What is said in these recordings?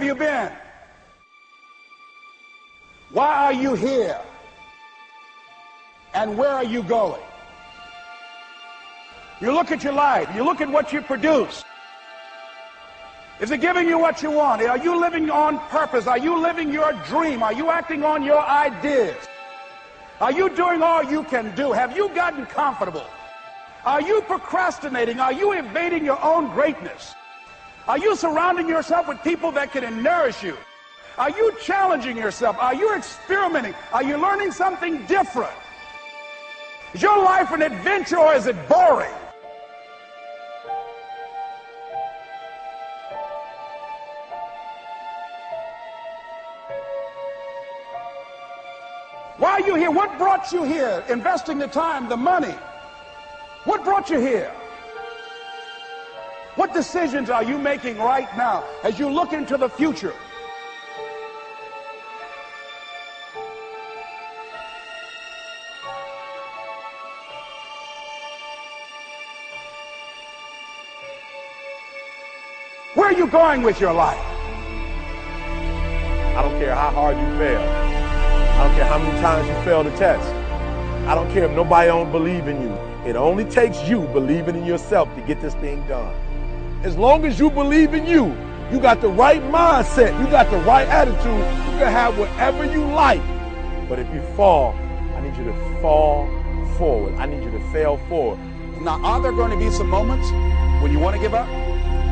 you been? Why are you here? And where are you going? You look at your life, you look at what you produce. Is it giving you what you want? Are you living on purpose? Are you living your dream? Are you acting on your ideas? Are you doing all you can do? Have you gotten comfortable? Are you procrastinating? Are you evading your own greatness? Are you surrounding yourself with people that can nourish you? Are you challenging yourself? Are you experimenting? Are you learning something different? Is your life an adventure or is it boring? Why are you here? What brought you here? Investing the time, the money. What brought you here? What decisions are you making right now as you look into the future? Where are you going with your life? I don't care how hard you fail. I don't care how many times you fail the test. I don't care if nobody don't believe in you. It only takes you believing in yourself to get this thing done. As long as you believe in you, you got the right mindset, you got the right attitude, you can have whatever you like. But if you fall, I need you to fall forward. I need you to fail forward. Now, are there going to be some moments when you want to give up?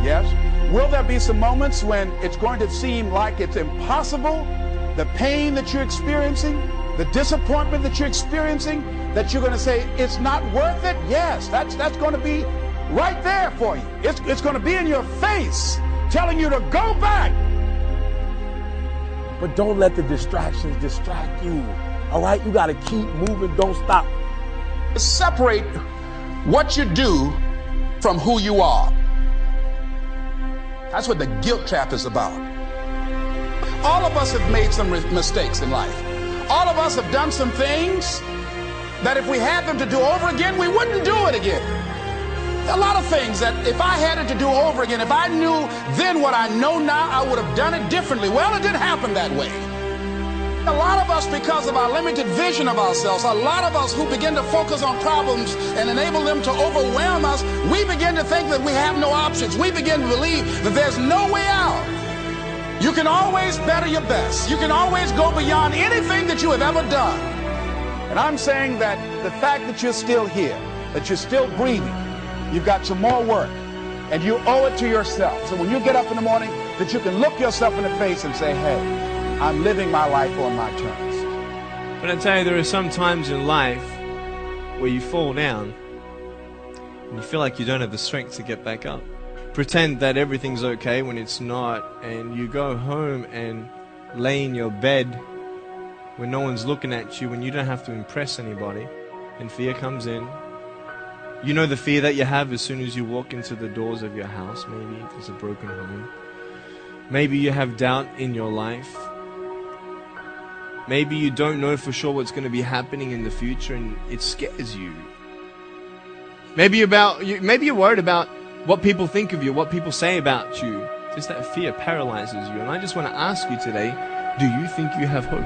Yes. Will there be some moments when it's going to seem like it's impossible? The pain that you're experiencing, the disappointment that you're experiencing, that you're going to say, it's not worth it? Yes, that's going to be right there for you. It's going to be in your face, telling you to go back. But don't let the distractions distract you. All right? You got to keep moving. Don't stop. Separate what you do from who you are. That's what the guilt trap is about. All of us have made some mistakes in life. All of us have done some things that if we had them to do over again, we wouldn't do it again. A lot of things that if I had it to do over again, if I knew then what I know now, I would have done it differently. Well, it didn't happen that way. A lot of us, because of our limited vision of ourselves, a lot of us who begin to focus on problems and enable them to overwhelm us, we begin to think that we have no options. We begin to believe that there's no way out. You can always better your best. You can always go beyond anything that you have ever done. And I'm saying that the fact that you're still here, that you're still breathing, you've got some more work, and you owe it to yourself. So when you get up in the morning, that you can look yourself in the face and say, hey, I'm living my life on my terms. But I tell you, there are some times in life where you fall down and you feel like you don't have the strength to get back up. Pretend that everything's okay when it's not, and you go home and lay in your bed when no one's looking at you, when you don't have to impress anybody, and fear comes in. You know the fear that you have as soon as you walk into the doors of your house. Maybe there's a broken home. Maybe you have doubt in your life. Maybe you don't know for sure what's going to be happening in the future, and it scares you. Maybe you're worried about what people think of you, what people say about you. Just that fear paralyzes you. And I just want to ask you today, do you think you have hope?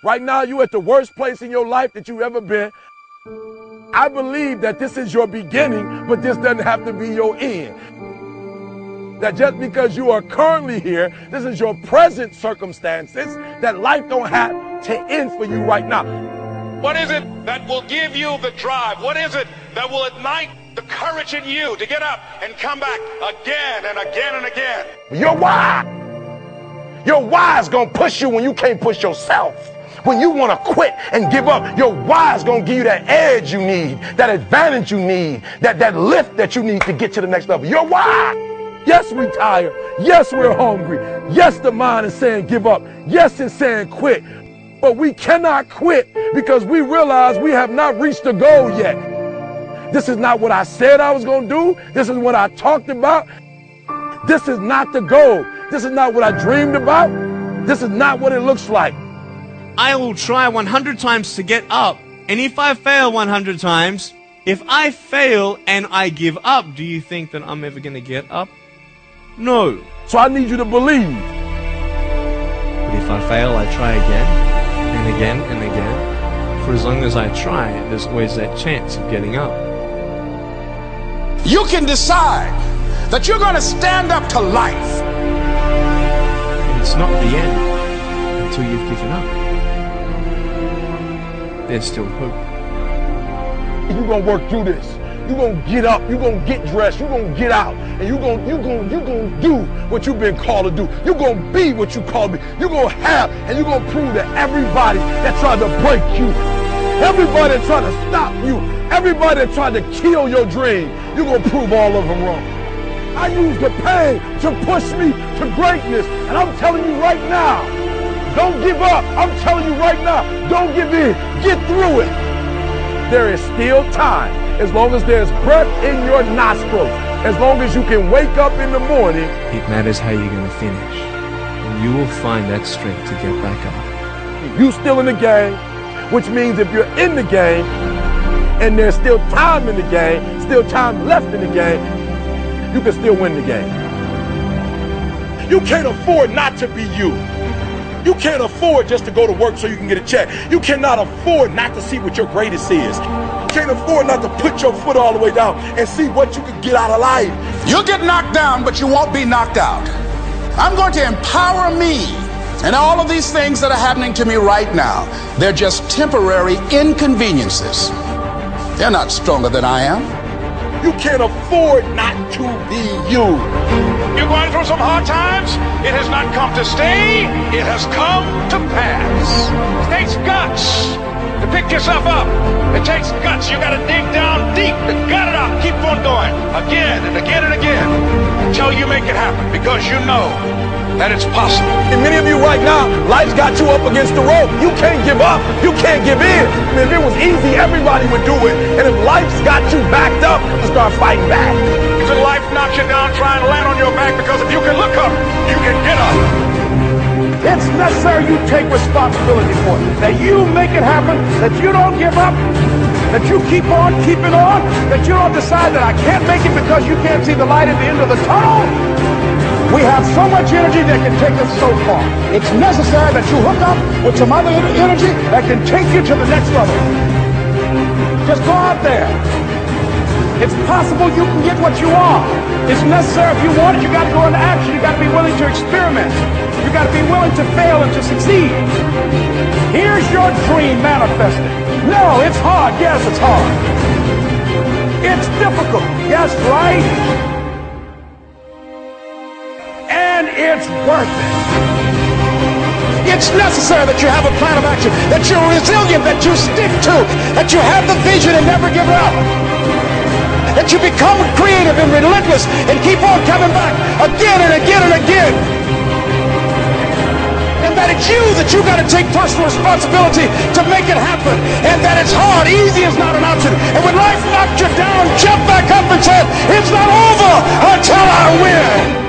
Right now, you're at the worst place in your life that you've ever been. I believe that this is your beginning, but this doesn't have to be your end. That just because you are currently here, this is your present circumstances, that life don't have to end for you right now. What is it that will give you the drive? What is it that will ignite the courage in you to get up and come back again and again and again? Your why. Your why is going to push you when you can't push yourself. When you want to quit and give up, your why is going to give you that edge you need, that advantage you need, that lift that you need to get to the next level. Your why. Yes, we're tired. Yes, we're hungry. Yes, the mind is saying give up. Yes, it's saying quit. But we cannot quit because we realize we have not reached the goal yet. This is not what I said I was going to do. This is what I talked about. This is not the goal. This is not what I dreamed about. This is not what it looks like. I will try 100 times to get up. And if I fail 100 times, If I fail and I give up, do you think that I'm ever going to get up? No. So I need you to believe. But if I fail, I try again and again and again. For as long as I try, there's always that chance of getting up. You can decide that you're going to stand up to life. And it's not the end until you've given up. There's still hope. You're going to work through this. You're going to get up. You're going to get dressed. You're going to get out. And you're going to do what you've been called to do. You're going to be what you called to be. You're going to have, and you're going to prove to everybody that tried to break you, everybody that tried to stop you, everybody that tried to kill your dream, you're going to prove all of them wrong. I use the pain to push me to greatness. And I'm telling you right now, don't give up. I'm telling you right now, don't give in. Get through it. There is still time. As long as there's breath in your nostrils, as long as you can wake up in the morning. It matters how you're going to finish. And you will find that strength to get back up. You still in the game, which means if you're in the game and there's still time in the game, still time left in the game, you can still win the game. You can't afford not to be you. You can't afford just to go to work so you can get a check. You cannot afford not to see what your greatest is. You can't afford not to put your foot all the way down and see what you can get out of life. You'll get knocked down, but you won't be knocked out. I'm going to empower me. And all of these things that are happening to me right now, they're just temporary inconveniences. They're not stronger than I am. You can't afford not to be you. You're going through some hard times. It has not come to stay. It has come to pass. It takes guts to pick yourself up. It takes guts. You got to dig down deep to gut it out. Keep on going again and again and again until you make it happen, because you know that it's possible. And many of you right now, life's got you up against the rope. You can't give up. You can't give in. I mean, if it was easy, everybody would do it. And if life's got you backed up, you start fighting back. If life knocks you down, try and land on your back, because if you can look up, you can get up. It's necessary you take responsibility for it. That you make it happen, that you don't give up, that you keep on keeping on, that you don't decide that I can't make it because you can't see the light at the end of the tunnel. We have so much energy that can take us so far. It's necessary that you hook up with some other energy that can take you to the next level. Just go out there. It's possible you can get what you want. It's necessary if you want it, you got to go into action. You got to be willing to experiment. You got to be willing to fail and to succeed. Here's your dream manifested. No, it's hard. Yes, it's hard. It's difficult. Yes, right? And it's worth it. It's necessary that you have a plan of action, that you're resilient, that you stick to, that you have the vision and never give up, that you become creative and relentless and keep on coming back again and again and again. And that it's you that you got to take personal responsibility to make it happen. And that it's hard. Easy is not an option. And when life knocks you down, jump back up and say, it's not over until I win.